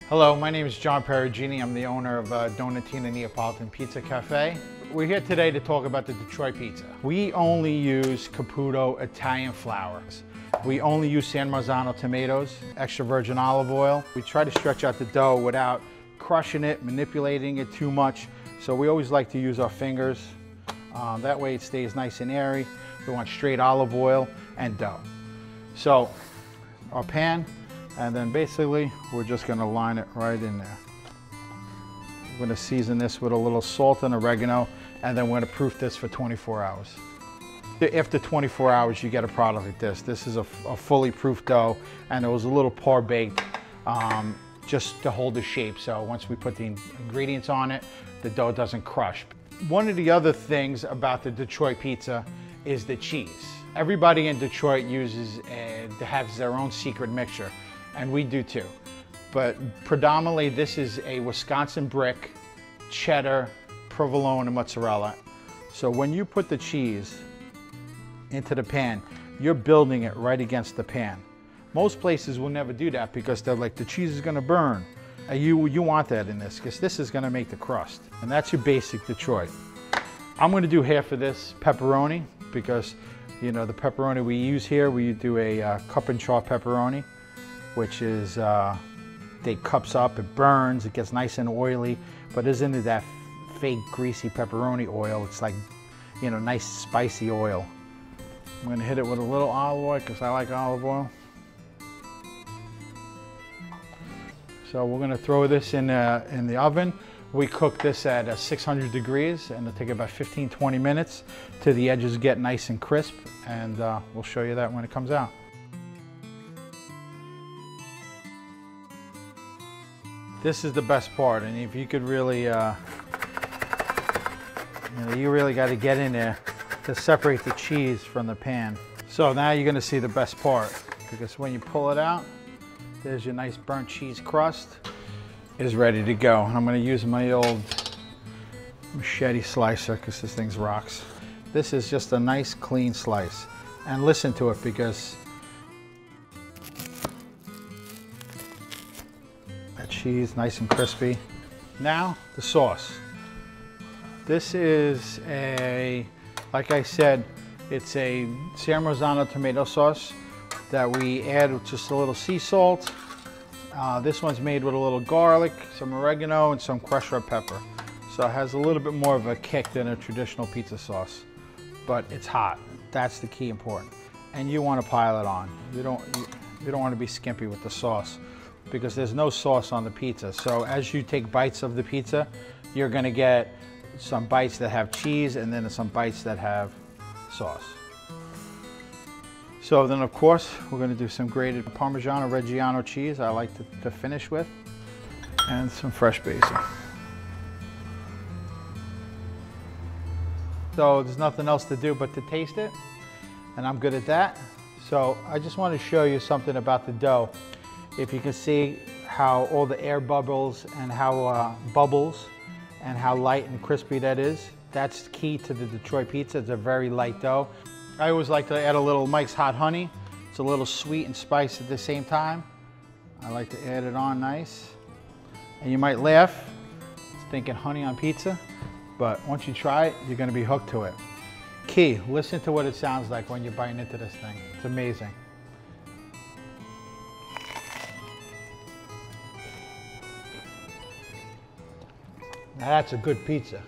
Hello, my name is John Peragine. I'm the owner of Donatina Neapolitan Pizza Cafe. We're here today to talk about the Detroit pizza. We only use Caputo Italian flours. We only use San Marzano tomatoes, extra virgin olive oil. We try to stretch out the dough without crushing it, manipulating it too much. So we always like to use our fingers. That way it stays nice and airy. We want straight olive oil and dough. So our pan, and then basically we're just gonna line it right in there. We're gonna season this with a little salt and oregano, and then we're gonna proof this for 24 hours. After 24 hours, you get a product like this. This is a fully proofed dough, and it was a little par baked just to hold the shape. So once we put the ingredients on it, the dough doesn't crush. One of the other things about the Detroit pizza is the cheese. Everybody in Detroit has their own secret mixture, and we do too. But predominantly this is a Wisconsin brick, cheddar, provolone, and mozzarella. So when you put the cheese into the pan, you're building it right against the pan. Most places will never do that because they're like, the cheese is gonna burn. You want that in this, because this is gonna make the crust. And that's your basic Detroit. I'm gonna do half of this pepperoni because, you know, the pepperoni we use here, we do a cup and char pepperoni, which is, it cups up, it burns, it gets nice and oily, but isn't it that fake greasy pepperoni oil? It's like, you know, nice spicy oil. I'm gonna hit it with a little olive oil because I like olive oil. So we're gonna throw this in the oven. We cook this at 600 degrees, and it'll take about 15-20 minutes till the edges get nice and crisp, and we'll show you that when it comes out. This is the best part, and if you could really, you really got to get in there to separate the cheese from the pan. So now you're gonna see the best part, because when you pull it out, there's your nice burnt cheese crust is ready to go. And I'm gonna use my old machete slicer because this thing rocks. This is just a nice clean slice. And listen to it, because that cheese, nice and crispy. Now, the sauce. This is like I said, it's a San Marzano tomato sauce that we add with just a little sea salt. This one's made with a little garlic, some oregano, and some crushed red pepper. So it has a little bit more of a kick than a traditional pizza sauce, but it's hot. That's the key important. And you want to pile it on. You don't want to be skimpy with the sauce, because there's no sauce on the pizza. So as you take bites of the pizza, you're going to get some bites that have cheese, and then some bites that have sauce. So then, of course, we're going to do some grated Parmesan or Reggiano cheese I like to finish with, and some fresh basil. So there's nothing else to do but to taste it, and I'm good at that. So I just want to show you something about the dough. If you can see how all the air bubbles and how light and crispy that is, that's key to the Detroit pizza. It's a very light dough. I always like to add a little Mike's Hot Honey. It's a little sweet and spicy at the same time. I like to add it on nice. And you might laugh, thinking honey on pizza, but once you try it, you're gonna be hooked to it. Key, listen to what it sounds like when you're biting into this thing. It's amazing. Now that's a good pizza.